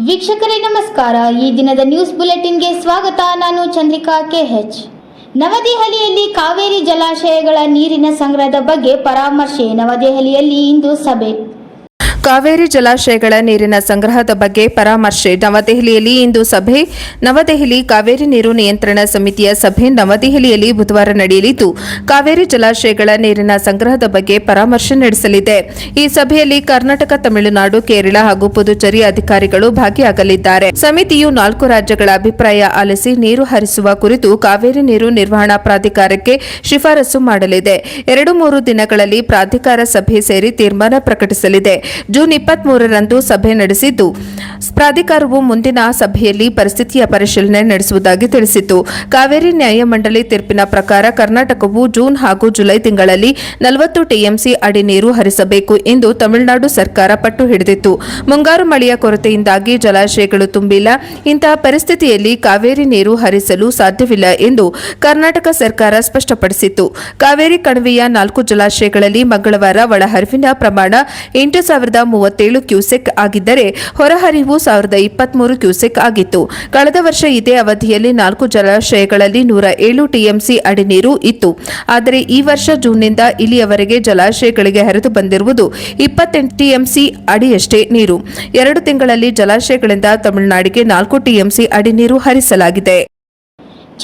ವೀಕ್ಷಕರೇ ನಮಸ್ಕಾರ. ಈ ದಿನದ ನ್ಯೂಸ್ ಬುಲೆಟಿನ್ಗೆ ಸ್ವಾಗತ. ನಾನು ಚಂದ್ರಿಕಾ ಕೆಎಚ್. ನವದೆಹಲಿಯಲ್ಲಿ ಕಾವೇರಿ ಜಲಾಶಯಗಳ ನೀರಿನ ಸಂಗ್ರಹದ ಬಗ್ಗೆ ಪರಾಮರ್ಶೆ. ನವದೆಹಲಿಯಲ್ಲಿ ಇಂದು ಸಭೆ. ಕಾವೇರಿ ಜಲಾಶಯಗಳ ನೀರಿನ ಸಂಗ್ರಹದ ಬಗ್ಗೆ ಪರಾಮರ್ಶೆ. ನವದೆಹಲಿಯಲ್ಲಿ ಇಂದು ಸಭೆ. ನವದೆಹಲಿ ಕಾವೇರಿ ನೀರು ನಿಯಂತ್ರಣ ಸಮಿತಿಯ ಸಭೆ ನವದೆಹಲಿಯಲ್ಲಿ ಬುಧವಾರ ನಡೆಯಲಿದ್ದು, ಕಾವೇರಿ ಜಲಾಶಯಗಳ ನೀರಿನ ಸಂಗ್ರಹದ ಬಗ್ಗೆ ಪರಾಮರ್ಶೆ ನಡೆಸಲಿದೆ. ಈ ಸಭೆಯಲ್ಲಿ ಕರ್ನಾಟಕ, ತಮಿಳುನಾಡು, ಕೇರಳ ಹಾಗೂ ಪುದುಚೇರಿ ಅಧಿಕಾರಿಗಳು ಭಾಗಿಯಾಗಲಿದ್ದಾರೆ. ಸಮಿತಿಯು 4 ರಾಜ್ಯಗಳ ಅಭಿಪ್ರಾಯ ಆಲಿಸಿ ನೀರು ಹರಿಸುವ ಕುರಿತು ಕಾವೇರಿ ನೀರು ನಿರ್ವಹಣಾ ಪ್ರಾಧಿಕಾರಕ್ಕೆ ಶಿಫಾರಸು ಮಾಡಲಿದೆ. 2-3 ದಿನಗಳಲ್ಲಿ ಪ್ರಾಧಿಕಾರ ಸಭೆ ಸೇರಿ ತೀರ್ಮಾನ ಪ್ರಕಟಿಸಲಿದೆ. ಜೂನ್ 23ರಂದು ಸಭೆ ನಡೆಸಿದ್ದು, ಪ್ರಾಧಿಕಾರವು ಮುಂದಿನ ಸಭೆಯಲ್ಲಿ ಪರಿಸ್ಥಿತಿಯ ಪರಿಶೀಲನೆ ನಡೆಸುವುದಾಗಿ ತಿಳಿಸಿತು. ಕಾವೇರಿ ನ್ಯಾಯಮಂಡಳಿ ತೀರ್ಪಿನ ಪ್ರಕಾರ ಕರ್ನಾಟಕವು ಜೂನ್ ಹಾಗೂ ಜುಲೈ ತಿಂಗಳಲ್ಲಿ 40 ಟಿಎಂಸಿ ಅಡಿ ನೀರು ಹರಿಸಬೇಕು ಎಂದು ತಮಿಳುನಾಡು ಸರ್ಕಾರ ಪಟ್ಟು ಹಿಡಿದಿತ್ತು. ಮುಂಗಾರು ಮಳೆಯ ಕೊರತೆಯಿಂದಾಗಿ ಜಲಾಶಯಗಳು ತುಂಬಿಲ್ಲ. ಇಂತಹ ಪರಿಸ್ಥಿತಿಯಲ್ಲಿ ಕಾವೇರಿ ನೀರು ಹರಿಸಲು ಸಾಧ್ಯವಿಲ್ಲ ಎಂದು ಕರ್ನಾಟಕ ಸರ್ಕಾರ ಸ್ಪಷ್ಟಪಡಿಸಿತ್ತು. ಕಾವೇರಿ ಕಣಿವೆಯ 4 ಜಲಾಶಯಗಳಲ್ಲಿ ಮಂಗಳವಾರ ಒಳಹರಿವಿನ ಪ್ರಮಾಣ 8,037 ಕ್ಯೂಸೆಕ್ ಆಗಿದ್ದರೆ ಹೊರಹರಿವು 1,023 ಕ್ಯೂಸೆಕ್ ಆಗಿತ್ತು. ಕಳೆದ ವರ್ಷ ಇದೇ ಅವಧಿಯಲ್ಲಿ 4 ಜಲಾಶಯಗಳಲ್ಲಿ 107 ಟಿಎಂಸಿ ಅಡಿ ನೀರು ಇತ್ತು. ಆದರೆ ಈ ವರ್ಷ ಜೂನ್ನಿಂದ ಇಲ್ಲಿಯವರೆಗೆ ಜಲಾಶಯಗಳಿಗೆ ಹರಿದು ಬಂದಿರುವುದು 28 ಟಿಎಂಸಿ ಅಡಿಯಷ್ಟೇ ನೀರು. 2 ತಿಂಗಳಲ್ಲಿ ಜಲಾಶಯಗಳಿಂದ ತಮಿಳುನಾಡಿಗೆ 4 ಟಿಎಂಸಿ ಅಡಿ ನೀರು ಹರಿಸಲಾಗಿದೆ.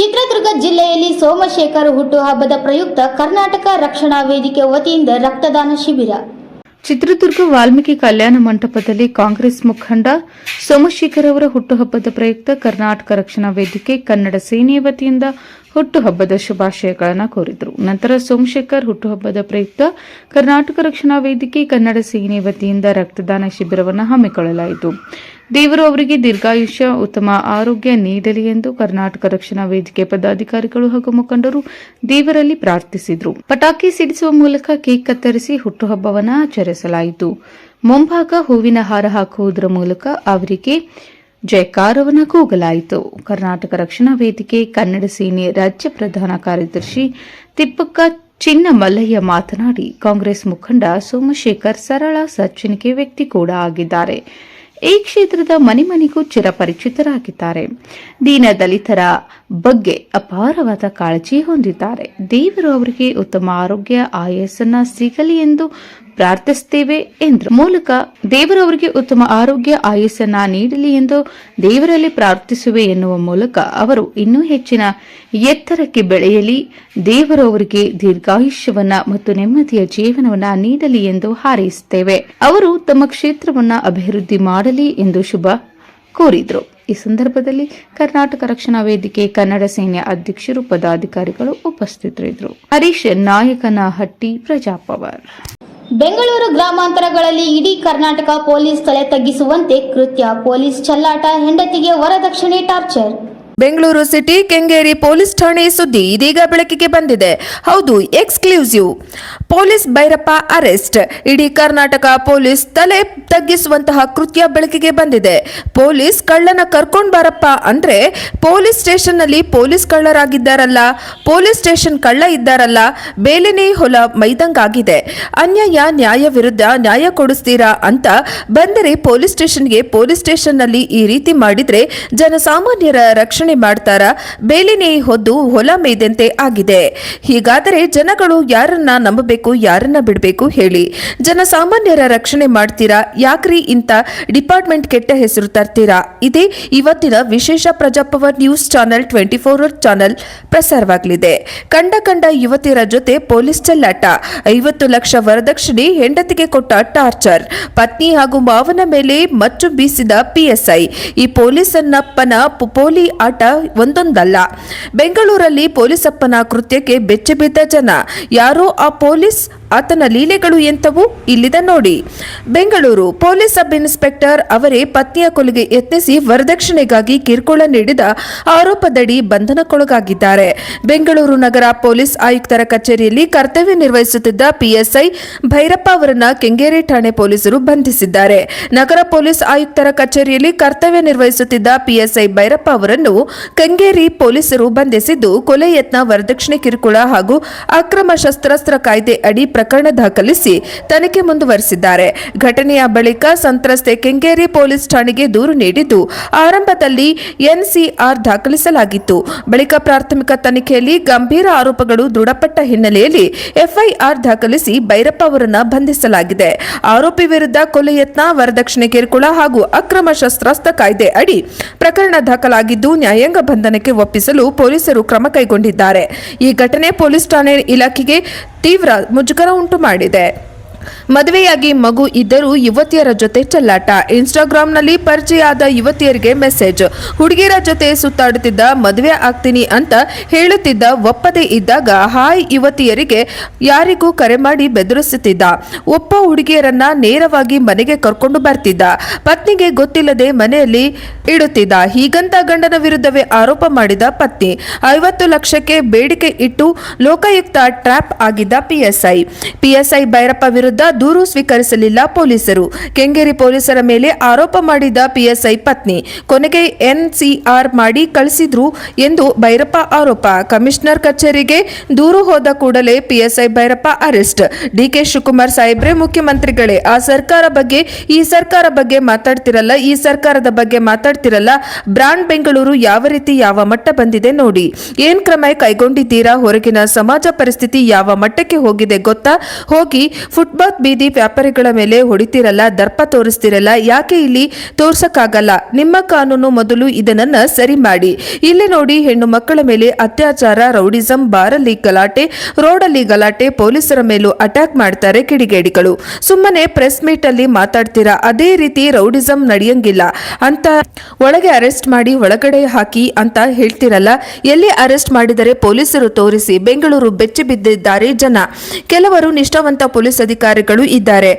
ಚಿತ್ರದುರ್ಗ ಜಿಲ್ಲೆಯಲ್ಲಿ ಸೋಮಶೇಖರ್ ಹುಟ್ಟುಹಬ್ಬದ ಪ್ರಯುಕ್ತ ಕರ್ನಾಟಕ ರಕ್ಷಣಾ ವೇದಿಕೆ ವತಿಯಿಂದ ರಕ್ತದಾನ ಶಿಬಿರ. ಚಿತ್ರದುರ್ಗ ವಾಲ್ಮೀಕಿ ಕಲ್ಯಾಣ ಮಂಟಪದಲ್ಲಿ ಕಾಂಗ್ರೆಸ್ ಮುಖಂಡ ಸೋಮಶೇಖರ್ ಅವರ ಹುಟ್ಟುಹಬ್ಬದ ಪ್ರಯುಕ್ತ ಕರ್ನಾಟಕ ರಕ್ಷಣಾ ವೇದಿಕೆ ಕನ್ನಡ ಸೇನೆಯ ವತಿಯಿಂದ ಹುಟ್ಟುಹಬ್ಬದ ಶುಭಾಶಯಗಳನ್ನು ಕೋರಿದರು. ನಂತರ ಸೋಮಶೇಖರ್ ಹುಟ್ಟುಹಬ್ಬದ ಪ್ರಯುಕ್ತ ಕರ್ನಾಟಕ ರಕ್ಷಣಾ ವೇದಿಕೆ ಕನ್ನಡ ಸೇನೆ ವತಿಯಿಂದ ರಕ್ತದಾನ ಶಿಬಿರವನ್ನು ಹಮ್ಮಿಕೊಳ್ಳಲಾಯಿತು. ದೇವರು ಅವರಿಗೆ ದೀರ್ಘಾಯುಷ್ಯ, ಉತ್ತಮ ಆರೋಗ್ಯ ನೀಡಲಿ ಎಂದು ಕರ್ನಾಟಕ ರಕ್ಷಣಾ ವೇದಿಕೆ ಪದಾಧಿಕಾರಿಗಳು ಹಾಗೂ ಮುಖಂಡರು ದೇವರಲ್ಲಿ ಪ್ರಾರ್ಥಿಸಿದರು. ಪಟಾಕಿ ಸಿಡಿಸುವ ಮೂಲಕ ಕೇಕ್ ಕತ್ತರಿಸಿ ಹುಟ್ಟುಹಬ್ಬವನ್ನು ಆಚರಿಸಲಾಯಿತು. ಮುಂಭಾಗ ಹೂವಿನ ಹಾರ ಹಾಕುವುದರ ಮೂಲಕ ಅವರಿಗೆ ಜಯಕಾರವನ್ನು ಕೂಗಲಾಯಿತು. ಕರ್ನಾಟಕ ರಕ್ಷಣಾ ವೇದಿಕೆ ಕನ್ನಡ ಸೇನೆ ರಾಜ್ಯ ಪ್ರಧಾನ ಕಾರ್ಯದರ್ಶಿ ತಿಪ್ಪಕ್ಕ ಚಿನ್ನಮಲ್ಲಯ್ಯ ಮಾತನಾಡಿ, ಕಾಂಗ್ರೆಸ್ ಮುಖಂಡ ಸೋಮಶೇಖರ್ ಸರಳ ಸಜ್ಜನಿಕೆ ವ್ಯಕ್ತಿ ಕೂಡ ಆಗಿದ್ದಾರೆ. ಈ ಕ್ಷೇತ್ರದ ಮನೆಗೂ ಚಿರಪರಿಚಿತರಾಗಿದ್ದಾರೆ. ದೀನ ದಲಿತರ ಬಗ್ಗೆ ಅಪಾರವಾದ ಕಾಳಜಿ ಹೊಂದಿದ್ದಾರೆ. ದೇವರು ಅವರಿಗೆ ಉತ್ತಮ ಆರೋಗ್ಯ, ಆಯಸ್ಸನ್ನ ಸಿಗಲಿ ಎಂದು ಪ್ರಾರ್ಥಿಸುತ್ತೇವೆ ಎಂದರು. ಮೂಲಕ ದೇವರು ಅವರಿಗೆ ಉತ್ತಮ ಆರೋಗ್ಯ, ಆಯಸ್ಸನ್ನ ನೀಡಲಿ ಎಂದು ದೇವರಲ್ಲಿ ಪ್ರಾರ್ಥಿಸುವೆ ಎನ್ನುವ ಮೂಲಕ ಅವರು ಇನ್ನೂ ಹೆಚ್ಚಿನ ಎತ್ತರಕ್ಕೆ ಬೆಳೆಯಲಿ, ದೇವರು ಅವರಿಗೆ ದೀರ್ಘಾಯುಷ್ಯವನ್ನ ಮತ್ತು ನೆಮ್ಮದಿಯ ಜೀವನವನ್ನ ನೀಡಲಿ ಎಂದು ಹಾರೈಸುತ್ತೇವೆ. ಅವರು ತಮ್ಮ ಕ್ಷೇತ್ರವನ್ನ ಅಭಿವೃದ್ಧಿ ಮಾಡಲಿ ಎಂದು ಶುಭ ಕೋರಿದರು. ಈ ಸಂದರ್ಭದಲ್ಲಿ ಕರ್ನಾಟಕ ರಕ್ಷಣಾ ವೇದಿಕೆ ಕನ್ನಡ ಸೇನೆ ಅಧ್ಯಕ್ಷರು, ಪದಾಧಿಕಾರಿಗಳು ಉಪಸ್ಥಿತರಿದ್ದರು. ಹರೀಶ್ ನಾಯಕನಹಟ್ಟಿ, ಪ್ರಜಾಪವರ್. ಬೆಂಗಳೂರು ಗ್ರಾಮಾಂತರಗಳಲ್ಲಿ ಇಡೀ ಕರ್ನಾಟಕ ಪೊಲೀಸ್ ತಲೆ ತಗ್ಗಿಸುವಂತೆ ಕೃತ್ಯ. ಪೊಲೀಸ್ ಚೆಲ್ಲಾಟ, ಹೆಂಡತಿಗೆ ವರದಕ್ಷಿಣೆ torture. Bengaluru city Kengeri police ಠಾಣೆ ಸುದ್ದಿ ಇದೀಗ ಬೆಳಕಿಗೆ ಬಂದಿದೆ. ಹೌದು, ಎಕ್ಸ್ಕ್ಲೂಸಿವ್. Police Bhyrappa arrest. ಇಡೀ ಕರ್ನಾಟಕ ಪೊಲೀಸ್ ತಲೆ ತಗ್ಗಿಸುವಂತಹ ಕೃತ್ಯ ಬೆಳಕಿಗೆ ಬಂದಿದೆ. ಪೊಲೀಸ್ ಕಳ್ಳನ ಕರ್ಕೊಂಡ್ ಬಾರಪ್ಪ ಅಂದ್ರೆ ಪೊಲೀಸ್ ಸ್ಟೇಷನ್ ನಲ್ಲಿ ಪೊಲೀಸ್ ಕಳ್ಳರಾಗಿದ್ದಾರಲ್ಲ, ಪೊಲೀಸ್ ಸ್ಟೇಷನ್ ಕಳ್ಳ ಇದ್ದಾರಲ್ಲ, ಬೇಲೆನೇ ಹೊಲ ಮೈದಂಗಾಗಿದೆ. ಅನ್ಯಾಯ ನ್ಯಾಯ ವಿರುದ್ಧ ನ್ಯಾಯ ಕೊಡಿಸ್ತೀರಾ ಅಂತ ಬಂದರೆ ಪೊಲೀಸ್ ಸ್ಟೇಷನ್ಗೆ, ಪೊಲೀಸ್ ಸ್ಟೇಷನ್ ನಲ್ಲಿ ಈ ರೀತಿ ಮಾಡಿದ್ರೆ ಜನಸಾಮಾನ್ಯರ ರಕ್ಷಣೆ ಮಾಡ್ತಾರ? ಬೇಲಿನೇ ಹೊದ್ದು ಹೊಲ ಮೇಯ್ದಂತೆ ಆಗಿದೆ. ಹೀಗಾದರೆ ಜನಗಳು ಯಾರನ್ನ ನಂಬಬೇಕು, ಯಾರನ್ನ ಬಿಡಬೇಕು ಹೇಳಿ? ಜನಸಾಮಾನ್ಯರ ರಕ್ಷಣೆ ಮಾಡ್ತೀರಾ? ಯಾಕ್ರಿ ಇಂಥ ಡಿಪಾರ್ಟ್ಮೆಂಟ್ ಕೆಟ್ಟ ಹೆಸರು ತರ್ತೀರಾ? ಇದೇ ಇವತ್ತಿನ ವಿಶೇಷ ಪ್ರಜಾಪವರ್ ನ್ಯೂಸ್ ಚಾನೆಲ್ 24 ಚಾನೆಲ್ ಪ್ರಸಾರವಾಗಲಿದೆ. ಕಂಡ ಯುವತಿಯರ ಜೊತೆ ಪೊಲೀಸ್ ಚೆಲ್ಲಾಟ, 50 ಲಕ್ಷ ವರದಕ್ಷಿಣೆ, ಹೆಂಡತಿಗೆ ಕೊಟ್ಟ ಟಾರ್ಚರ್, ಪತ್ನಿ ಹಾಗೂ ಮಾವನ ಮೇಲೆ ಮಚ್ಚು ಬೀಸಿದ ಪಿಎಸ್ಐ. ಈ ಪೊಲೀಸನ್ನಪ್ಪನ ಪೋಲಿ ಆಟ ಒಂದೊಂದಲ್ಲ. ಬೆಂಗಳೂರಲ್ಲಿ ಪೊಲೀಸಪ್ಪನ ಕೃತ್ಯಕ್ಕೆ ಬೆಚ್ಚಿಬಿದ್ದ ಜನ. ಯಾರೋ ಆ ಪೊಲೀಸ್, ಆತನ ಲೀಲೆಗಳು ಎಂತವು ಇಲ್ಲಿದೆ ನೋಡಿ. ಬೆಂಗಳೂರು ಪೊಲೀಸ್ ಸಬ್ ಇನ್ಸ್ಪೆಕ್ಟರ್ ಅವರೇ ಪತ್ನಿಯ ಕೊಲೆಗೆ ಯತ್ನಿಸಿ ವರದಕ್ಷಿಣೆಗಾಗಿ ಕಿರುಕುಳ ನೀಡಿದ ಆರೋಪದಡಿ ಬಂಧನಕ್ಕೊಳಗಾಗಿದ್ದಾರೆ. ಬೆಂಗಳೂರು ನಗರ ಪೊಲೀಸ್ ಆಯುಕ್ತರ ಕಚೇರಿಯಲ್ಲಿ ಕರ್ತವ್ಯ ನಿರ್ವಹಿಸುತ್ತಿದ್ದ ಪಿಎಸ್ಐ ಭೈರಪ್ಪ ಅವರನ್ನ ಕೆಂಗೇರಿ ಠಾಣೆ ಪೊಲೀಸರು ಬಂಧಿಸಿದ್ದಾರೆ. ನಗರ ಪೊಲೀಸ್ ಆಯುಕ್ತರ ಕಚೇರಿಯಲ್ಲಿ ಕರ್ತವ್ಯ ನಿರ್ವಹಿಸುತ್ತಿದ್ದ ಪಿಎಸ್ಐ ಭೈರಪ್ಪ ಅವರನ್ನು ಕೆಂಗೇರಿ ಪೊಲೀಸರು ಬಂಧಿಸಿದ್ದು ಕೊಲೆ ಯತ್ನ, ವರದಕ್ಷಿಣೆ ಕಿರುಕುಳ ಹಾಗೂ ಅಕ್ರಮ ಶಸ್ತ್ರಾಸ್ತ್ರ ಕಾಯ್ದೆ ಅಡಿ ಪ್ರಕರಣ ದಾಖಲಿಸಿ ತನಿಖೆ ಮುಂದುವರೆಸಿದ್ದಾರೆ. ಘಟನೆಯ ಬಳಿಕ ಸಂತ್ರಸ್ತೆ ಕೆಂಗೇರಿ ಪೊಲೀಸ್ ಠಾಣೆಗೆ ದೂರು ನೀಡಿದ್ದು ಆರಂಭದಲ್ಲಿ ಎನ್ಸಿಆರ್ ದಾಖಲಿಸಲಾಗಿತ್ತು. ಬಳಿಕ ಪ್ರಾಥಮಿಕ ತನಿಖೆಯಲ್ಲಿ ಗಂಭೀರ ಆರೋಪಗಳು ದೃಢಪಟ್ಟ ಹಿನ್ನೆಲೆಯಲ್ಲಿ ಎಫ್ಐಆರ್ ದಾಖಲಿಸಿ ಭೈರಪ್ಪ ಅವರನ್ನ ಬಂಧಿಸಲಾಗಿದೆ. ಆರೋಪಿ ವಿರುದ್ಧ ಕೊಲೆ ಯತ್ನ, ವರದಕ್ಷಿಣೆ ಕಿರುಕುಳ ಹಾಗೂ ಅಕ್ರಮ ಶಸ್ತ್ರಾಸ್ತ್ರ ಕಾಯ್ದೆ ಅಡಿ ಪ್ರಕರಣ ದಾಖಲಾಗಿದ್ದು ನ್ಯಾಯಾಂಗ ಬಂಧನಕ್ಕೆ ಒಪ್ಪಿಸಲು ಪೊಲೀಸರು ಕ್ರಮ ಕೈಗೊಂಡಿದ್ದಾರೆ. ಈ ಘಟನೆ ಪೊಲೀಸ್ ಠಾಣೆ ಇಲಾಖೆಗೆ ತೀವ್ರ ಮುಜುಗರ ಉಂಟು ಮಾಡಿದೆ. ಮದುವೆಯಾಗಿ ಮಗು ಇದ್ದರೂ ಯುವತಿಯರ ಜೊತೆ ಚೆಲ್ಲಾಟ. ಇನ್ಸ್ಟಾಗ್ರಾಂನಲ್ಲಿ ಪರಿಚಯ ಆದ ಯುವತಿಯರಿಗೆ ಮೆಸೇಜ್. ಹುಡುಗಿಯರ ಜೊತೆ ಸುತ್ತಾಡುತ್ತಿದ್ದ, ಮದುವೆ ಆಗ್ತೀನಿ ಅಂತ ಹೇಳುತ್ತಿದ್ದ, ಒಪ್ಪದೇ ಇದ್ದಾಗ ಹಾಯ್ ಯುವತಿಯರಿಗೆ ಯಾರಿಗೂ ಕರೆ ಮಾಡಿ ಬೆದರಿಸುತ್ತಿದ್ದ. ಒಪ್ಪ ಹುಡುಗಿಯರನ್ನ ನೇರವಾಗಿ ಮನೆಗೆ ಕರ್ಕೊಂಡು ಬರ್ತಿದ್ದ. ಪತ್ನಿಗೆ ಗೊತ್ತಿಲ್ಲದೆ ಮನೆಯಲ್ಲಿ ಇಡುತ್ತಿದ್ದ. ಹೀಗಂತ ಗಂಡನ ವಿರುದ್ಧವೇ ಆರೋಪ ಮಾಡಿದ ಪತ್ನಿ. 50 ಲಕ್ಷಕ್ಕೆ ಬೇಡಿಕೆ ಇಟ್ಟು ಲೋಕಾಯುಕ್ತ ಟ್ರ್ಯಾಪ್ ಆಗಿದ್ದ ಪಿಎಸ್ಐ ಭೈರಪ್ಪ ವಿರುದ್ಧ ದೂರು ಸ್ವೀಕರಿಸಲಿಲ್ಲ ಪೊಲೀಸರು. ಕೆಂಗೇರಿ ಪೊಲೀಸರ ಮೇಲೆ ಆರೋಪ ಮಾಡಿದ ಪಿಎಸ್ಐ ಪತ್ನಿ ಕೊನೆಗೆ ಎನ್ಸಿಆರ್ ಮಾಡಿ ಕಳಿಸಿದ್ರು ಎಂದು ಭೈರಪ್ಪ ಆರೋಪ. ಕಮಿಷನರ್ ಕಚೇರಿಗೆ ದೂರು ಹೋದ ಕೂಡಲೇ PSI Bhairappa arrest. DK Shivakumar ಸಾಹೇಬ್ರೆ, ಮುಖ್ಯಮಂತ್ರಿಗಳೇ, ಆ ಸರ್ಕಾರ ಬಗ್ಗೆ ಈ ಸರ್ಕಾರ ಬಗ್ಗೆ ಮಾತಾಡ್ತಿರಲ್ಲ, ಈ ಸರ್ಕಾರದ ಬಗ್ಗೆ ಮಾತಾಡ್ತಿರಲ್ಲ. ಬ್ರಾಂಡ್ ಬೆಂಗಳೂರು ಯಾವ ರೀತಿ ಯಾವ ಮಟ್ಟ ಬಂದಿದೆ ನೋಡಿ. ಏನ್ ಕ್ರಮ ಕೈಗೊಂಡಿದ್ದೀರಾ? ಹೊರಗಿನ ಸಮಾಜ ಪರಿಸ್ಥಿತಿ ಯಾವ ಮಟ್ಟಕ್ಕೆ ಹೋಗಿದೆ ಗೊತ್ತಾ? ಹೋಗಿ ಫುಟ್ಬಾಲ್ ಬೀದಿ ವ್ಯಾಪಾರಿಗಳ ಮೇಲೆ ಹೊಡಿತಿರಲ್ಲ, ದರ್ಪ ತೋರಿಸ್ತಿರಲ್ಲ. ಯಾಕೆ ಇಲ್ಲಿ ತೋರ್ಸಕ್ಕಾಗಲ್ಲ? ನಿಮ್ಮ ಕಾನೂನು ಮೊದಲು ಇದನ್ನ ಸರಿ ಮಾಡಿ. ಇಲ್ಲಿ ನೋಡಿ, ಹೆಣ್ಣು ಮಕ್ಕಳ ಮೇಲೆ ಅತ್ಯಾಚಾರ, ರೌಡಿಸಂ, ಬಾರಲ್ಲಿ ಗಲಾಟೆ, ರೋಡಲ್ಲಿ ಗಲಾಟೆ, ಪೊಲೀಸರ ಮೇಲೂ ಅಟ್ಯಾಕ್ ಮಾಡ್ತಾರೆ ಕಿಡಿಗೇಡಿಗಳು. ಸುಮ್ಮನೆ ಪ್ರೆಸ್ ಮೀಟ್ ಅಲ್ಲಿ ಮಾತಾಡ್ತೀರಾ, ಅದೇ ರೀತಿ ರೌಡಿಸಂ ನಡೆಯಂಗಿಲ್ಲ ಅಂತ ಒಳಗೆ ಅರೆಸ್ಟ್ ಮಾಡಿ ಒಳಗಡೆ ಹಾಕಿ ಅಂತ ಹೇಳ್ತಿರಲ್ಲ. ಎಲ್ಲಿ ಅರೆಸ್ಟ್ ಮಾಡಿದರೆ ಪೊಲೀಸರು ತೋರಿಸಿ. ಬೆಂಗಳೂರು ಬೆಚ್ಚಿ ಬಿದ್ದಿದ್ದಾರೆ ಜನ. ಕೆಲವರು ನಿಷ್ಠಾವಂತ ಪೊಲೀಸ್ ಅಧಿಕಾರಿಗಳು ಇದ್ದಾರೆ,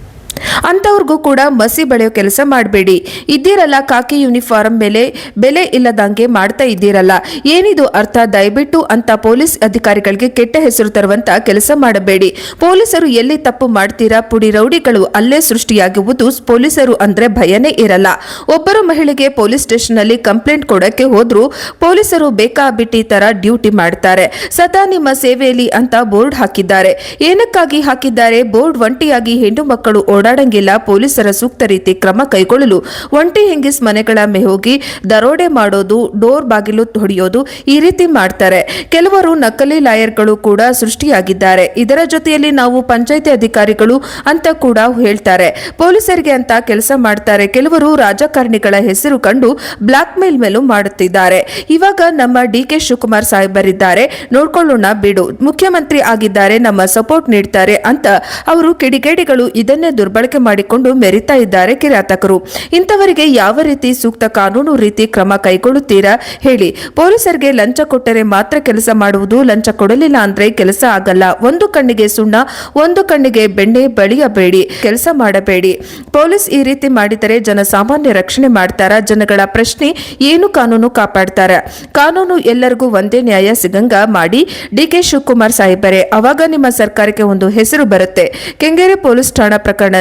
ಅಂತವ್ರಿಗೂ ಕೂಡ ಮಸಿ ಬಳಿಯೋ ಕೆಲಸ ಮಾಡಬೇಡಿ. ಇದ್ದೀರಲ್ಲ ಕಾಕಿ ಯೂನಿಫಾರ್ಮ್ ಮೇಲೆ ಬೆಲೆ ಇಲ್ಲದಂಗೆ ಮಾಡ್ತಾ ಇದ್ದೀರಲ್ಲ, ಏನಿದು ಅರ್ಥ? ದಯವಿಟ್ಟು ಅಂತ ಪೊಲೀಸ್ ಅಧಿಕಾರಿಗಳಿಗೆ ಕೆಟ್ಟ ಹೆಸರು ತರುವಂತ ಕೆಲಸ ಮಾಡಬೇಡಿ. ಪೊಲೀಸರು ಎಲ್ಲಿ ತಪ್ಪು ಮಾಡ್ತೀರಾ? ಪುಡಿ ರೌಡಿಗಳು ಅಲ್ಲೇ ಸೃಷ್ಟಿಯಾಗುವುದು. ಪೊಲೀಸರು ಅಂದ್ರೆ ಭಯನೇ ಇರಲ್ಲ. ಒಬ್ಬರು ಮಹಿಳೆಗೆ ಪೊಲೀಸ್ ಸ್ಟೇಷನ್ ನಲ್ಲಿ ಕಂಪ್ಲೇಂಟ್ ಕೊಡಕ್ಕೆ ಹೋದ್ರು ಪೊಲೀಸರು ಬೇಕಾಬಿಟ್ಟಿ ತರ ಡ್ಯೂಟಿ ಮಾಡ್ತಾರೆ. ಸದಾ ನಿಮ್ಮ ಸೇವೆಯಲ್ಲಿ ಅಂತ ಬೋರ್ಡ್ ಹಾಕಿದ್ದಾರೆ. ಏನಕ್ಕಾಗಿ ಹಾಕಿದ್ದಾರೆ ಬೋರ್ಡ್? ಒಂಟಿಯಾಗಿ ಹೆಣ್ಣು ಮಕ್ಕಳು ಓಡಾಡಂಗಿಲ್ಲ. ಪೊಲೀಸರ ಸೂಕ್ತ ರೀತಿ ಕ್ರಮ ಕೈಗೊಳ್ಳಲು ಒಂಟಿ ಹೆಂಗಿಸ್ ಮನೆಗಳ ಹೋಗಿ ದರೋಡೆ ಮಾಡೋದು, ಡೋರ್ ಬಾಗಿಲು ಹೊಡೆಯೋದು, ಈ ರೀತಿ ಮಾಡ್ತಾರೆ. ಕೆಲವರು ನಕಲಿ ಲಾಯರ್ಗಳು ಕೂಡ ಸೃಷ್ಟಿಯಾಗಿದ್ದಾರೆ. ಇದರ ಜೊತೆಯಲ್ಲಿ ನಾವು ಪಂಚಾಯಿತಿ ಅಧಿಕಾರಿಗಳು ಅಂತ ಕೂಡ ಹೇಳ್ತಾರೆ. ಪೊಲೀಸರಿಗೆ ಅಂತ ಕೆಲಸ ಮಾಡ್ತಾರೆ. ಕೆಲವರು ರಾಜಕಾರಣಿಗಳ ಹೆಸರು ಕಂಡು ಬ್ಲಾಕ್ ಮೇಲ್ ಮೇಲೂ ಮಾಡುತ್ತಿದ್ದಾರೆ. ಇವಾಗ ನಮ್ಮ ಡಿಕೆ ಶಿವಕುಮಾರ್ ಸಾಹೇಬರಿದ್ದಾರೆ, ನೋಡ್ಕೊಳ್ಳೋಣ ಬಿಡು, ಮುಖ್ಯಮಂತ್ರಿ ಆಗಿದ್ದಾರೆ, ನಮ್ಮ ಸಪೋರ್ಟ್ ನೀಡ್ತಾರೆ ಅಂತ ಅವರು ಕಿಡಿಗೇಡಿಗಳು ಇದನ್ನೇ ದುರ್ಬಳಕೆ ಮಾಡಿಕೊಂಡು ಮೆರಿತಾ ಇದ್ದಾರೆ ಕಿರಾತಕರು. ಇಂಥವರಿಗೆ ಯಾವ ರೀತಿ ಸೂಕ್ತ ಕಾನೂನು ರೀತಿ ಕ್ರಮ ಕೈಗೊಳ್ಳುತ್ತೀರಾ ಹೇಳಿ? ಪೊಲೀಸರಿಗೆ ಲಂಚ ಕೊಟ್ಟರೆ ಮಾತ್ರ ಕೆಲಸ ಮಾಡುವುದು, ಲಂಚ ಕೊಡಲಿಲ್ಲ ಅಂದ್ರೆ ಕೆಲಸ ಆಗಲ್ಲ. ಒಂದು ಕಣ್ಣಿಗೆ ಸುಣ್ಣ, ಒಂದು ಕಣ್ಣಿಗೆ ಬೆಣ್ಣೆ ಬಳಿಯಬೇಡಿ, ಕೆಲಸ ಮಾಡಬೇಡಿ. ಪೊಲೀಸ್ ಈ ರೀತಿ ಮಾಡಿದರೆ ಜನಸಾಮಾನ್ಯ ರಕ್ಷಣೆ ಮಾಡ್ತಾರ? ಜನಗಳ ಪ್ರಶ್ನೆ ಏನು? ಕಾನೂನು ಕಾಪಾಡ್ತಾರ? ಕಾನೂನು ಎಲ್ಲರಿಗೂ ಒಂದೇ ನ್ಯಾಯ ಸಿಗಂಗ ಮಾಡಿ ಡಿಕೆ ಶಿವಕುಮಾರ್ ಸಾಹೇಬರೇ, ಅವಾಗ ನಿಮ್ಮ ಸರ್ಕಾರಕ್ಕೆ ಒಂದು ಹೆಸರು ಬರುತ್ತೆ. ಕೆಂಗೇರಿ ಪೊಲೀಸ್ ಠಾಣಾ ಪ್ರಕರಣ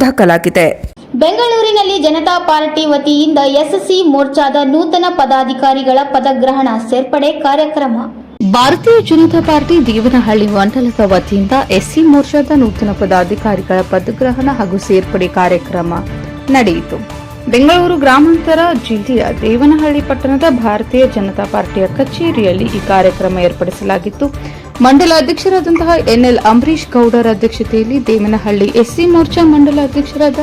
ದಾಖಲಾಗಿದೆ. ಬೆಂಗಳೂರಿನಲ್ಲಿ ಜನತಾ ಪಾರ್ಟಿ ವತಿಯಿಂದ ಎಸ್ಸಿ ಮೋರ್ಚಾದ ನೂತನ ಪದಾಧಿಕಾರಿಗಳ ಪದಗ್ರಹಣ ಸೇರ್ಪಡೆ ಕಾರ್ಯಕ್ರಮ. ಭಾರತೀಯ ಜನತಾ ಪಾರ್ಟಿ ದೇವನಹಳ್ಳಿ ಮಂಡಲದ ವತಿಯಿಂದ ಎಸ್ಸಿ ಮೋರ್ಚಾದ ನೂತನ ಪದಾಧಿಕಾರಿಗಳ ಪದಗ್ರಹಣ ಹಾಗೂ ಸೇರ್ಪಡೆ ಕಾರ್ಯಕ್ರಮ ನಡೆಯಿತು. ಬೆಂಗಳೂರು ಗ್ರಾಮಾಂತರ ಜಿಲ್ಲೆಯ ದೇವನಹಳ್ಳಿ ಪಟ್ಟಣದ ಭಾರತೀಯ ಜನತಾ ಪಾರ್ಟಿಯ ಕಚೇರಿಯಲ್ಲಿ ಈ ಕಾರ್ಯಕ್ರಮ ಏರ್ಪಡಿಸಲಾಗಿತ್ತು. ಮಂಡಲ ಅಧ್ಯಕ್ಷರಾದಂತಹ ಎನ್ಎಲ್ ಅಂಬರೀಶ್ ಗೌಡರ ಅಧ್ಯಕ್ಷತೆಯಲ್ಲಿ ದೇವನಹಳ್ಳಿ ಎಸ್ಸಿ ಮೋರ್ಚಾ ಮಂಡಲ ಅಧ್ಯಕ್ಷರಾದ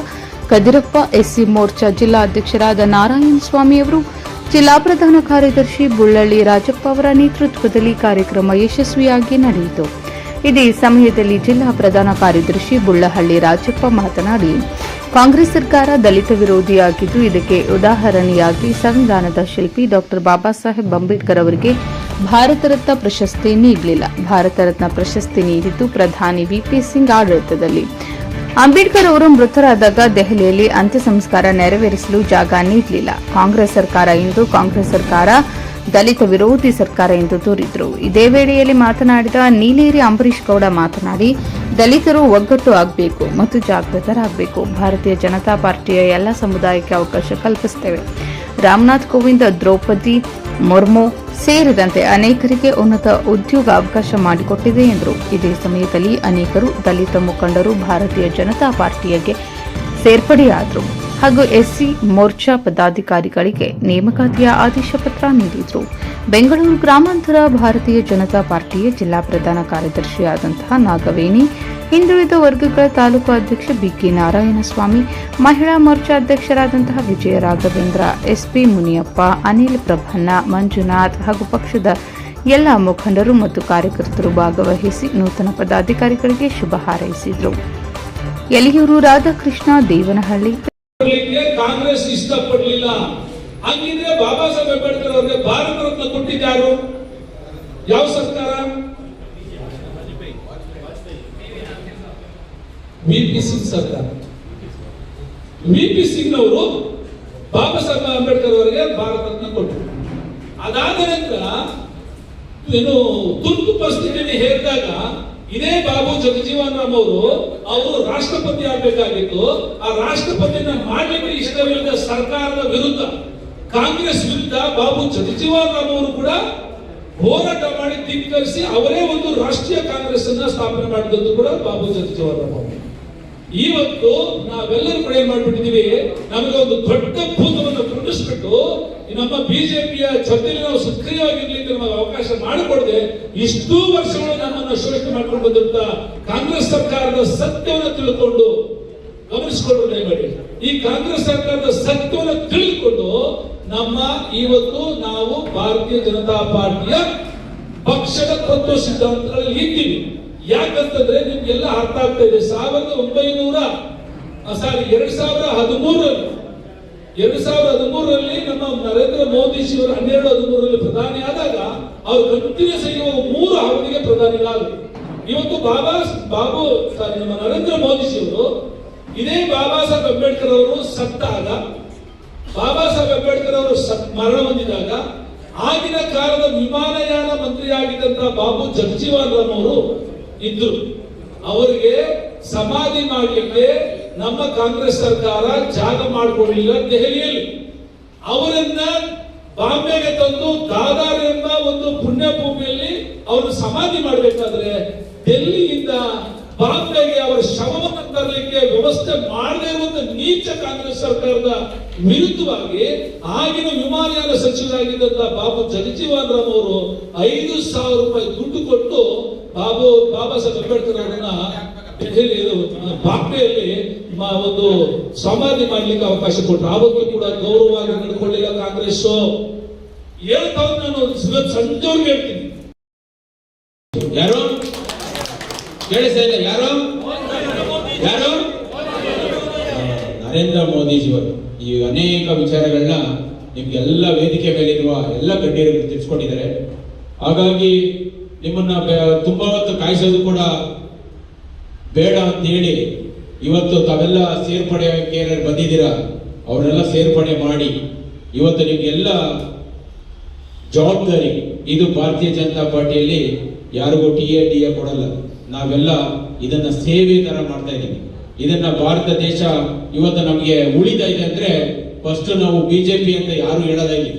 ಕದಿರಪ್ಪ, ಎಸ್ಸಿ ಮೋರ್ಚಾ ಜಿಲ್ಲಾ ಅಧ್ಯಕ್ಷರಾದ ನಾರಾಯಣ ಸ್ವಾಮಿ ಅವರು, ಜಿಲ್ಲಾ ಪ್ರಧಾನ ಕಾರ್ಯದರ್ಶಿ ಬುಳ್ಳಳ್ಳಿ ರಾಜಪ್ಪ ಅವರ ನೇತೃತ್ವದಲ್ಲಿ ಕಾರ್ಯಕ್ರಮ ಯಶಸ್ವಿಯಾಗಿ ನಡೆಯಿತು. ಇದೇ ಸಮಯದಲ್ಲಿ ಜಿಲ್ಲಾ ಪ್ರಧಾನ ಕಾರ್ಯದರ್ಶಿ ಬುಳ್ಳಹಳ್ಳಿ ರಾಜಪ್ಪ ಮಾತನಾಡಿ, ಕಾಂಗ್ರೆಸ್ ಸರ್ಕಾರ ದಲಿತ ವಿರೋಧಿಯಾಗಿದ್ದು, ಇದಕ್ಕೆ ಉದಾಹರಣೆಯಾಗಿ ಸಂವಿಧಾನದ ಶಿಲ್ಪಿ ಡಾ ಬಾಬಾ ಸಾಹೇಬ್ ಅಂಬೇಡ್ಕರ್ ಅವರಿಗೆ ಭಾರತ ರತ್ನ ಪ್ರಶಸ್ತಿ ನೀಡಲಿಲ್ಲ. ಭಾರತ ರತ್ನ ಪ್ರಶಸ್ತಿ ನೀಡಿದ್ದು ಪ್ರಧಾನಿ ವಿಪಿ ಸಿಂಗ್ ಆಡಳಿತದಲ್ಲಿ. ಅಂಬೇಡ್ಕರ್ ಅವರು ಮೃತರಾದಾಗ ದೆಹಲಿಯಲ್ಲಿ ಅಂತ್ಯ ಸಂಸ್ಕಾರ ನೆರವೇರಿಸಲು ಜಾಗ ನೀಡಲಿಲ್ಲ. ಕಾಂಗ್ರೆಸ್ ಸರ್ಕಾರ ದಲಿತ ವಿರೋಧಿ ಸರ್ಕಾರ ಎಂದು ದೂರಿದ್ರು. ಇದೇ ವೇಳೆಯಲ್ಲಿ ಮಾತನಾಡಿದ ನೀಲೇರಿ ಅಂಬರೀಶ್ ಗೌಡ ಮಾತನಾಡಿ, ದಲಿತರು ಒಗ್ಗಟ್ಟು ಆಗಬೇಕು ಮತ್ತು ಜಾಗೃತರಾಗಬೇಕು. ಭಾರತೀಯ ಜನತಾ ಪಾರ್ಟಿಯ ಎಲ್ಲ ಸಮುದಾಯಕ್ಕೆ ಅವಕಾಶ ಕಲ್ಪಿಸುತ್ತೇವೆ. ರಾಮನಾಥ್ ಕೋವಿಂದ್, ದ್ರೌಪದಿ ಮುರ್ಮು ಸೇರಿದಂತೆ ಅನೇಕರಿಗೆ ಉನ್ನತ ಉದ್ಯೋಗಾವಕಾಶ ಮಾಡಿಕೊಟ್ಟಿದೆ ಎಂದರು. ಇದೇ ಸಮಯದಲ್ಲಿ ಅನೇಕರು ದಲಿತ ಮುಖಂಡರು ಭಾರತೀಯ ಜನತಾ ಪಾರ್ಟಿಗೆ ಸೇರ್ಪಡೆಯಾದರು ಹಾಗೂ ಎಸ್ಸಿ ಮೋರ್ಚಾ ಪದಾಧಿಕಾರಿಗಳಿಗೆ ನೇಮಕಾತಿಯ ಆದೇಶ ಪತ್ರ ನೀಡಿದರು. ಬೆಂಗಳೂರು ಗ್ರಾಮಾಂತರ ಭಾರತೀಯ ಜನತಾ ಪಾರ್ಟಿಯ ಜಿಲ್ಲಾ ಪ್ರಧಾನ ಕಾರ್ಯದರ್ಶಿಯಾದಂತಹ ನಾಗವೇಣಿ, ಹಿಂದುಳಿದ ವರ್ಗಗಳ ತಾಲೂಕು ಅಧ್ಯಕ್ಷ ಬಿಕೆ ನಾರಾಯಣಸ್ವಾಮಿ, ಮಹಿಳಾ ಮೋರ್ಚಾ ಅಧ್ಯಕ್ಷರಾದಂತಹ ವಿಜಯ ರಾಘವೇಂದ್ರ, ಎಸ್ಪಿ ಮುನಿಯಪ್ಪ, ಅನಿಲ್ ಪ್ರಭನ್ನ, ಮಂಜುನಾಥ್ ಹಾಗೂ ಪಕ್ಷದ ಎಲ್ಲ ಮುಖಂಡರು ಮತ್ತು ಕಾರ್ಯಕರ್ತರು ಭಾಗವಹಿಸಿ ನೂತನ ಪದಾಧಿಕಾರಿಗಳಿಗೆ ಶುಭ ಹಾರೈಸಿದರು. ಯಲಿಯೂರು ರಾಧಾಕೃಷ್ಣ, ದೇವನಹಳ್ಳಿ. ಕಾಂಗ್ರೆಸ್ ಇಷ್ಟಪಡಲಿಲ್ಲ. ಹಂಗಿದ್ರೆ ಬಾಬಾ ಸಾಹೇಬ್ ಅಂಬೇಡ್ಕರ್ ಅವರಿಗೆ ಭಾರತ ರತ್ನ ಕೊಟ್ಟಿದ್ದಾರು ಯಾವ ಸರ್ಕಾರ? ವಿಪಿ ಸಿಂಗ್ ಸರ್ಕಾರ. ವಿಪಿ ಸಿಂಗ್ ಅವರು ಬಾಬಾ ಸಾಹೇಬ್ ಅಂಬೇಡ್ಕರ್ ಅವರಿಗೆ ಭಾರತ ರತ್ನ ಕೊಟ್ಟರು. ಅದಾದ ನಂತರ ಏನು ತುರ್ತು ಪರಿಸ್ಥಿತಿಯನ್ನು ಹೇರಿದಾಗ ಇದೇ ಬಾಬು ಜಗಜೀವನ್ ರಾಮ್ ಅವರು ರಾಷ್ಟ್ರಪತಿ ಆಗಬೇಕಾಗಿತ್ತು. ಆ ರಾಷ್ಟ್ರಪತಿಯನ್ನ ಮಾಡಲಿಕ್ಕೆ ಇಷ್ಟವಿಲ್ಲದ ಸರ್ಕಾರದ ವಿರುದ್ಧ, ಕಾಂಗ್ರೆಸ್ ವಿರುದ್ಧ ಬಾಬು ಜಗಜೀವನ್ ರಾಮ್ ಅವರು ಕೂಡ ಹೋರಾಟ ಮಾಡಿ ಧಿಕ್ಕರಿಸಿ ಅವರೇ ಒಂದು ರಾಷ್ಟ್ರೀಯ ಕಾಂಗ್ರೆಸ್ ಅನ್ನ ಸ್ಥಾಪನೆ ಮಾಡಿದ್ದು ಕೂಡ ಬಾಬು ಜಗಜೀವನ್ ರಾಮ್ ಅವರು. ಇವತ್ತು ನಾವೆಲ್ಲರೂ ಕೂಡ ಏನ್ ಮಾಡ್ಬಿಟ್ಟಿದೀವಿ, ನಮಗೆ ಒಂದು ದೊಡ್ಡ ಭೂತವನ್ನು ಕುಂಡಿಸ್ಬಿಟ್ಟು ನಮ್ಮ ಬಿಜೆಪಿಯ ಜೊತೆಲಿ ನಾವು ಸಕ್ರಿಯವಾಗಿರ್ಲಿಕ್ಕೆ ನಮಗೆ ಅವಕಾಶ ಮಾಡಿಕೊಡದೆ ಇಷ್ಟೂ ವರ್ಷಗಳು ನಮ್ಮನ್ನು ಶೋಷಣೆ ಮಾಡ್ಕೊಂಡು ಬಂದಂತ ಕಾಂಗ್ರೆಸ್ ಸರ್ಕಾರದ ಸತ್ಯವನ್ನು ತಿಳ್ಕೊಂಡು ಗಮನಿಸಿಕೊಂಡು ದಯಮಾಡಿ ಈ ಕಾಂಗ್ರೆಸ್ ಸರ್ಕಾರದ ಸತ್ಯವನ್ನು ತಿಳಿದುಕೊಂಡು ನಮ್ಮ ಇವತ್ತು ನಾವು ಭಾರತೀಯ ಜನತಾ ಪಾರ್ಟಿಯ ಪಕ್ಷದ ತತ್ವ ಸಿದ್ಧಾಂತಗಳಲ್ಲಿ ಇದ್ದೀವಿ. ಯಾಕಂತಂದ್ರೆ ನಿಮ್ಗೆಲ್ಲ ಅರ್ಥ ಆಗ್ತಾ ಇದೆ. 2013ರಲ್ಲಿ ನಮ್ಮ ನರೇಂದ್ರ ಮೋದಿ ಅವರು 12-13ರಲ್ಲಿ ಪ್ರಧಾನಿ ಆದಾಗ ಅವರು ಕಂಟಿನ್ಯೂಸ್ ಆಗಿ 3 ಅವಧಿಗೆ ಪ್ರಧಾನಿಗಳಾದರು. ಇವತ್ತು ನಮ್ಮ ನರೇಂದ್ರ ಮೋದಿ ಅವರು ಇದೇ ಬಾಬಾ ಸಾಹೇಬ್ ಅಂಬೇಡ್ಕರ್ ಅವರು ಸತ್ತಾಗ, ಬಾಬಾ ಸಾಹೇಬ್ ಅಂಬೇಡ್ಕರ್ ಅವರು ಮರಣ ಹೊಂದಿದಾಗ ಆಗಿನ ಕಾಲದ ವಿಮಾನಯಾನ ಮಂತ್ರಿಯಾಗಿದ್ದಂತಹ ಬಾಬು ಜಗಜೀವನ್ ರಾಮ್ ಅವರು ಇದ್ರು. ಅವರಿಗೆ ಸಮಾಧಿ ಮಾಡಲಿಕ್ಕೆ ನಮ್ಮ ಕಾಂಗ್ರೆಸ್ ಸರ್ಕಾರ ಜಾಗ ಮಾಡಿಕೊಡಲಿಲ್ಲ ದೆಹಲಿಯಲ್ಲಿ. ಅವರನ್ನ ಬಾಂಬೆಗೆ ತಂದು ದಾದಾರ್ ಎಂಬ ಒಂದು ಪುಣ್ಯ ಭೂಮಿಯಲ್ಲಿ ಅವರು ಸಮಾಧಿ ಮಾಡಬೇಕಾದ್ರೆ ಡೆಲ್ಲಿಯಿಂದ ಬಾಂಬೆಗೆ ಅವರ ಶವವನ್ನು ತರಲಿಕ್ಕೆ ವ್ಯವಸ್ಥೆ ಮಾಡದೇ ಇರುವಂತ ನೀಚ ಕಾಂಗ್ರೆಸ್ ಸರ್ಕಾರದ ವಿರುದ್ಧವಾಗಿ ಆಗಿನ ವಿಮಾನಯಾನ ಸಚಿವರಾಗಿದ್ದಂತಹ ಬಾಬು ಜಗಜೀವನ್ ರಾಮ್ ಅವರು 5,000 ರೂಪಾಯಿ ದುಡ್ಡು ಕೊಟ್ಟು ಬಾಬಾ ಸಾಹೇಬ್ ಅಂಬೇಡ್ಕರ್ ಅವರನ್ನ ಬಾಂಬೆಯಲ್ಲಿ ಒಂದು ಸಮಾಧಿ ಮಾಡ್ಲಿಕ್ಕೆ ಅವಕಾಶ ಕೊಟ್ಟರು. ಆವತ್ತು ಕೂಡ ಗೌರವವಾಗಿ ನಡ್ಕೊಳ್ಳಿಲ್ಲ ಕಾಂಗ್ರೆಸ್. ಹೇಳ್ತಾವ್ ನಾನು ಸಂಜೆವರೆಗೆ ಹೇಳ್ತೀನಿ. ಯಾರು ಕೇಳಿಸ್ತಾ ಇಲ್ಲ? ಯಾರು ನರೇಂದ್ರ ಮೋದಿಜಿಯವರು ಈ ಅನೇಕ ವಿಚಾರಗಳನ್ನ ನಿಮ್ಗೆಲ್ಲ ವೇದಿಕೆ ಮೇಲಿರುವ ಎಲ್ಲ ಗಣ್ಯರಿಗೆ ತಿಳಿಸ್ಕೊಟ್ಟಿದ್ದಾರೆ. ಹಾಗಾಗಿ ನಿಮ್ಮನ್ನ ತುಂಬಾ ಹೊತ್ತು ಕಾಯಿಸೋದು ಕೂಡ ಬೇಡ ಅಂತ ಹೇಳಿ ಇವತ್ತು ತಾವೆಲ್ಲ ಸೇರ್ಪಡೆಗೆ ಬಂದಿದ್ದೀರಾ, ಅವರೆಲ್ಲ ಸೇರ್ಪಡೆ ಮಾಡಿ ಇವತ್ತು ನಿಮ್ಗೆಲ್ಲ ಜವಾಬ್ದಾರಿ. ಇದು ಭಾರತೀಯ ಜನತಾ ಪಾರ್ಟಿಯಲ್ಲಿ ಯಾರಿಗೂ ಟಿಎ ಕೊಡಲ್ಲ. ನಾವೆಲ್ಲ ಇದನ್ನ ಸೇವೆ ತರ ಮಾಡ್ತಾ ಇದ್ದೀವಿ. ಇದನ್ನ ಭಾರತ ದೇಶ ಇವತ್ತು ನಮಗೆ ಉಳಿತಾ ಇದೆ ಅಂದ್ರೆ ಫಸ್ಟ್ ನಾವು ಬಿಜೆಪಿ ಅಂತ ಯಾರು ಹೇಳೋದ ಇಲ್ಲಿ.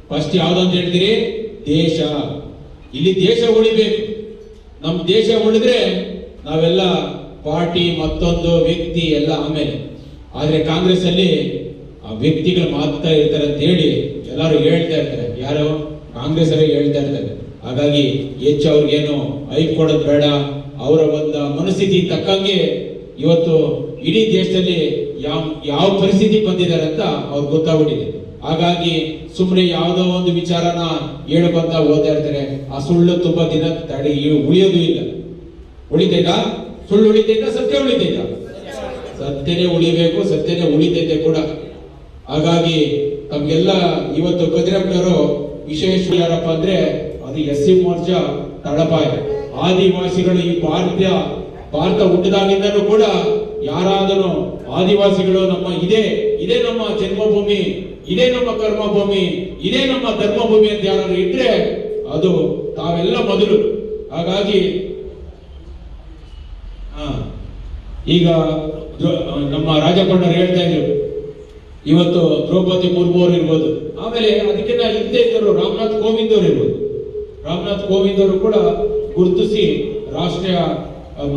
ಫಸ್ಟ್ ಯಾವ್ದಂತ ಹೇಳ್ತೀರಿ? ದೇಶ. ಇಲ್ಲಿ ದೇಶ ಉಳಿಬೇಕು. ನಮ್ ದೇಶ ಉಳಿದ್ರೆ ನಾವೆಲ್ಲ ಪಾರ್ಟಿ ಮತ್ತೊಂದು ವ್ಯಕ್ತಿ ಎಲ್ಲ ಆಮೇಲೆ. ಆದ್ರೆ ಕಾಂಗ್ರೆಸ್ ಅಲ್ಲಿ ಆ ವ್ಯಕ್ತಿಗಳು ಮಾತ್ರ ಇರ್ತಾರೆ ಅಂತ ಹೇಳಿ ಎಲ್ಲರೂ ಹೇಳ್ತಾ ಇರ್ತಾರೆ. ಯಾರು? ಕಾಂಗ್ರೆಸ್ ಅವರೇ ಹೇಳ್ತಾ ಇರ್ತಾರೆ. ಹಾಗಾಗಿ ಹೆಚ್ಚು ಅವ್ರಿಗೇನು ಐಕ್ ಕೊಡೋದು ಬೇಡ. ಅವರ ಒಂದು ಮನಸ್ಥಿತಿ ತಕ್ಕಂಗೆ ಇವತ್ತು ಇಡೀ ದೇಶದಲ್ಲಿ ಯಾವ ಪರಿಸ್ಥಿತಿ ಬಂದಿದ್ದಾರೆ ಅಂತ ಅವ್ರಿಗೆ ಗೊತ್ತಾಗ್ಬಿಟ್ಟಿದೆ. ಹಾಗಾಗಿ ಸುಮ್ಮನೆ ಯಾವುದೋ ಒಂದು ವಿಚಾರನ ಹೇಳ್ಕೊಂತ ಓದ್ತಾ ಇರ್ತಾರೆ. ಆ ಸುಳ್ಳು ತುಂಬಾ ದಿನ ತಡಿ ಉಳಿಯೋದು ಇಲ್ಲ. ಉಳಿತೈತಾ? ಸುಳ್ಳು ಉಳಿತೈತಾ? ಸತ್ಯ ಉಳಿತೈತಾ? ಸತ್ಯನೇ ಉಳಿಬೇಕು, ಸತ್ಯನೇ ಉಳಿತೈತೆ ಕೂಡ. ಹಾಗಾಗಿ ತಮ್ಗೆಲ್ಲ ಇವತ್ತು ಕದಿರಪ್ಪನವರು ವಿಶೇಷ ಯಾರಪ್ಪ ಅಂದ್ರೆ ಅದು ಎಸ್ಸಿ ಮೋರ್ಚಾ ತಳಪಾಯ. ಆದಿವಾಸಿಗಳು ಈ ಭಾರತ ಹುಟ್ಟಿದಾಗಿಂದನೂ ಕೂಡ ಯಾರಾದರೂ ಆದಿವಾಸಿಗಳು ನಮ್ಮ ಇದೇ ನಮ್ಮ ಜನ್ಮಭೂಮಿ, ಇದೇ ನಮ್ಮ ಕರ್ಮಭೂಮಿ, ಇದೇ ನಮ್ಮ ಧರ್ಮಭೂಮಿ ಅಂತ ಯಾರಾದ್ರು ಇದ್ರೆ ಅದು ತಾವೆಲ್ಲ ಮೊದಲು. ಹಾಗಾಗಿ ಈಗ ನಮ್ಮ ರಾಜಕೊಂಡರು ಹೇಳ್ತಾ ಇದ್ರು, ಇವತ್ತು ದ್ರೌಪದಿ ಮುರ್ಮು ಅವರು ಇರ್ಬೋದು, ಆಮೇಲೆ ಅದಕ್ಕಿಂತ ಹಿಂದೆ ಇದ್ದರು ರಾಮನಾಥ್ ಕೋವಿಂದ್ ಅವರು ಇರ್ಬೋದು. ರಾಮನಾಥ್ ಕೋವಿಂದ್ ಅವರು ಕೂಡ ಗುರುತಿಸಿ ರಾಷ್ಟ್ರೀಯ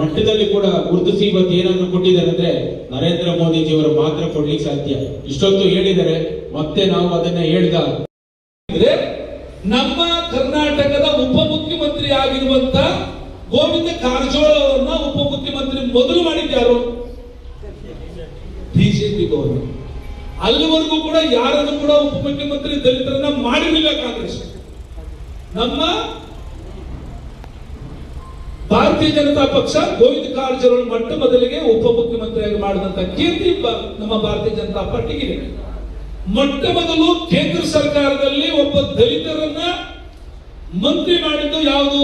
ಮಟ್ಟದಲ್ಲಿ ಕೂಡ ಗುರುತಿಸಿ ಇವತ್ತು ಏನಾದ್ರು ಕೊಟ್ಟಿದ್ದಾರೆ ಅಂದ್ರೆ ನರೇಂದ್ರ ಮೋದಿಜಿಯವರು ಮಾತ್ರ ಕೊಡ್ಲಿಕ್ಕೆ ಸಾಧ್ಯ. ಇಷ್ಟೊತ್ತು ಹೇಳಿದರೆ ಮತ್ತೆ ನಾವು ಅದನ್ನ ಹೇಳ್ದ ನಮ್ಮ ಕರ್ನಾಟಕದ ಉಪಮುಖ್ಯಮಂತ್ರಿ ಆಗಿರುವಂತ ಗೋವಿಂದ ಕಾರಜೋಳ ಅವರನ್ನ ಉಪಮುಖ್ಯಮಂತ್ರಿ ಮೊದಲು ಮಾಡಿದ್ಯಾರು? BJP government. ಅಲ್ಲಿವರೆಗೂ ಕೂಡ ಯಾರನ್ನು ಕೂಡ ಉಪಮುಖ್ಯಮಂತ್ರಿ ದಲಿತರನ್ನ ಮಾಡಿರಲಿಲ್ಲ ಕಾಂಗ್ರೆಸ್. ನಮ್ಮ ಭಾರತೀಯ ಜನತಾ ಪಕ್ಷ ಗೋವಿಂದ ಕಾರಜೋಳ ಮೊಟ್ಟ ಮೊದಲಿಗೆ ಉಪಮುಖ್ಯಮಂತ್ರಿಯಾಗಿ ಮಾಡಿದಂತ ಕೀರ್ತಿ ನಮ್ಮ ಭಾರತೀಯ ಜನತಾ ಪಾರ್ಟಿಗಿದೆ. ಮೊಟ್ಟ ಮೊದಲು ಕೇಂದ್ರ ಸರ್ಕಾರದಲ್ಲಿ ಒಬ್ಬ ದಲಿತರನ್ನ ಮಂತ್ರಿ ಮಾಡಿದ್ದು ಯಾವುದು?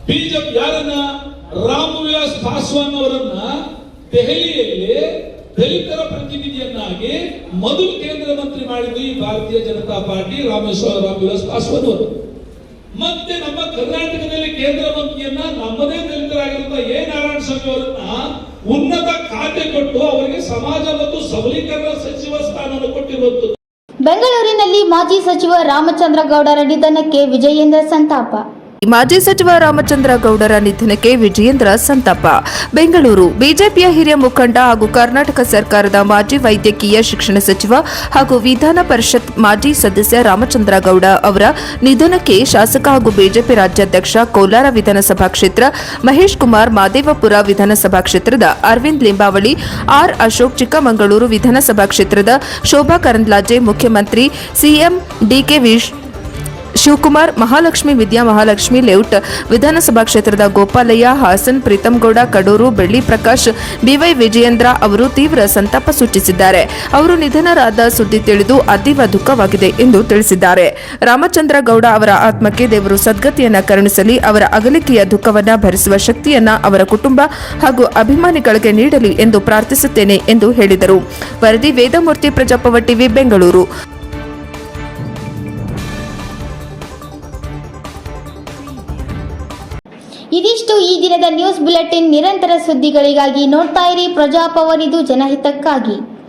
ಬಿಜೆಪಿ. ಯಾರನ್ನ? ರಾಮ್ ವಿಲಾಸ್ ಪಾಸ್ವಾನ್ ಅವರನ್ನ ದೆಹಲಿಯಲ್ಲಿ ದಲಿತರ ಪ್ರತಿನಿಧಿಯನ್ನಾಗಿ ಮೊದಲು ಕೇಂದ್ರ ಮಂತ್ರಿ ಮಾಡಿದ್ದು ಈ ಭಾರತೀಯ ಜನತಾ ಪಾರ್ಟಿ, ರಾಮ್ ವಿಲಾಸ್ ಪಾಸ್ವಾನ್ ಅವರು. ಮತ್ತೆ ನಮ್ಮ ಕರ್ನಾಟಕದಲ್ಲಿ ಕೇಂದ್ರ ಮಂತ್ರಿಯನ್ನ ನಮ್ಮದೇ ದಲಿತರಾಗಿರುವಂತಹ ಎ ನಾರಾಯಣ ಸ್ವಾಮಿ ಅವರನ್ನ ಉನ್ನತ ಖಾತೆ ಕೊಟ್ಟು ಅವರಿಗೆ ಸಮಾಜ ಮತ್ತು ಸಬಲೀಕರಣ ಸಚಿವ ಸ್ಥಾನವನ್ನು ಕೊಟ್ಟಿರುವಂತದ್ದು. ಬೆಂಗಳೂರಿನಲ್ಲಿ ಮಾಜಿ ಸಚಿವ ರಾಮಚಂದ್ರ ಗೌಡರ ನಿಧನಕ್ಕೆ ವಿಜಯೇಂದ್ರ ಸಂತಾಪ. ಮಾಜಿ ಸಚಿವ ರಾಮಚಂದ್ರ ಗೌಡರ ನಿಧನಕ್ಕೆ ವಿಜಯೇಂದ್ರ ಸಂತಾಪ. ಬೆಂಗಳೂರು. ಬಿಜೆಪಿಯ ಹಿರಿಯ ಮುಖಂಡ ಹಾಗೂ ಕರ್ನಾಟಕ ಸರ್ಕಾರದ ಮಾಜಿ ವೈದ್ಯಕೀಯ ಶಿಕ್ಷಣ ಸಚಿವ ಹಾಗೂ ವಿಧಾನ ಪರಿಷತ್ ಮಾಜಿ ಸದಸ್ಯ ರಾಮಚಂದ್ರ ಗೌಡ ಅವರ ನಿಧನಕ್ಕೆ ಶಾಸಕ ಹಾಗೂ ಬಿಜೆಪಿ ರಾಜ್ಯಾಧ್ಯಕ್ಷ ಕೋಲಾರ ವಿಧಾನಸಭಾ ಕ್ಷೇತ್ರ ಮಹೇಶ್ ಕುಮಾರ್, ಮಾದೇವಪುರ ವಿಧಾನಸಭಾ ಕ್ಷೇತ್ರದ ಅರವಿಂದ್ ಲಿಂಬಾವಳಿ, ಆರ್ ಅಶೋಕ್, ಚಿಕ್ಕಮಗಳೂರು ವಿಧಾನಸಭಾ ಕ್ಷೇತ್ರದ ಶೋಭಾ ಕರಂದ್ಲಾಜೆ, ಮುಖ್ಯಮಂತ್ರಿ ಸಿಎಂ ಡಿಕೆ ಶಿವಕುಮಾರ್, ಮಹಾಲಕ್ಷ್ಮಿ ವಿದ್ಯಾ ಮಹಾಲಕ್ಷ್ಮಿ ಲೇಔಟ್ ವಿಧಾನಸಭಾ ಕ್ಷೇತ್ರದ ಗೋಪಾಲಯ್ಯ, ಹಾಸನ್, ಪ್ರೀತಂಗೌಡ, ಕಡೂರು, ಬೆಳ್ಳಿ ಪ್ರಕಾಶ್, ಬಿವೈ ವಿಜಯೇಂದ್ರ ಅವರು ತೀವ್ರ ಸಂತಾಪ ಸೂಚಿಸಿದ್ದಾರೆ. ಅವರು ನಿಧನರಾದ ಸುದ್ದಿ ತಿಳಿದು ಅತೀವ ದುಃಖವಾಗಿದೆ ಎಂದು ತಿಳಿಸಿದ್ದಾರೆ. ರಾಮಚಂದ್ರ ಗೌಡ ಅವರ ಆತ್ಮಕ್ಕೆ ದೇವರು ಸದ್ಗತಿಯನ್ನ ಕರುಣಿಸಲಿ, ಅವರ ಅಗಲಿಕೆಯ ದುಃಖವನ್ನ ಭರಿಸುವ ಶಕ್ತಿಯನ್ನ ಅವರ ಕುಟುಂಬ ಹಾಗೂ ಅಭಿಮಾನಿಗಳಿಗೆ ನೀಡಲಿ ಎಂದು ಪ್ರಾರ್ಥಿಸುತ್ತೇನೆ ಎಂದು ಹೇಳಿದರು. ವರದಿ ವೇದಮೂರ್ತಿ, ಪ್ರಜಾಪವ ಟಿವಿ, ಬೆಂಗಳೂರು. ಇದಿಷ್ಟು ಈ ದಿನದ ನ್ಯೂಸ್ ಬುಲೆಟಿನ್. ನಿರಂತರ ಸುದ್ದಿಗಳಿಗಾಗಿ ನೋಡ್ತಾ ಇರಿ ಪ್ರಜಾಪವರ್, ಇದು ಜನಹಿತಕ್ಕಾಗಿ.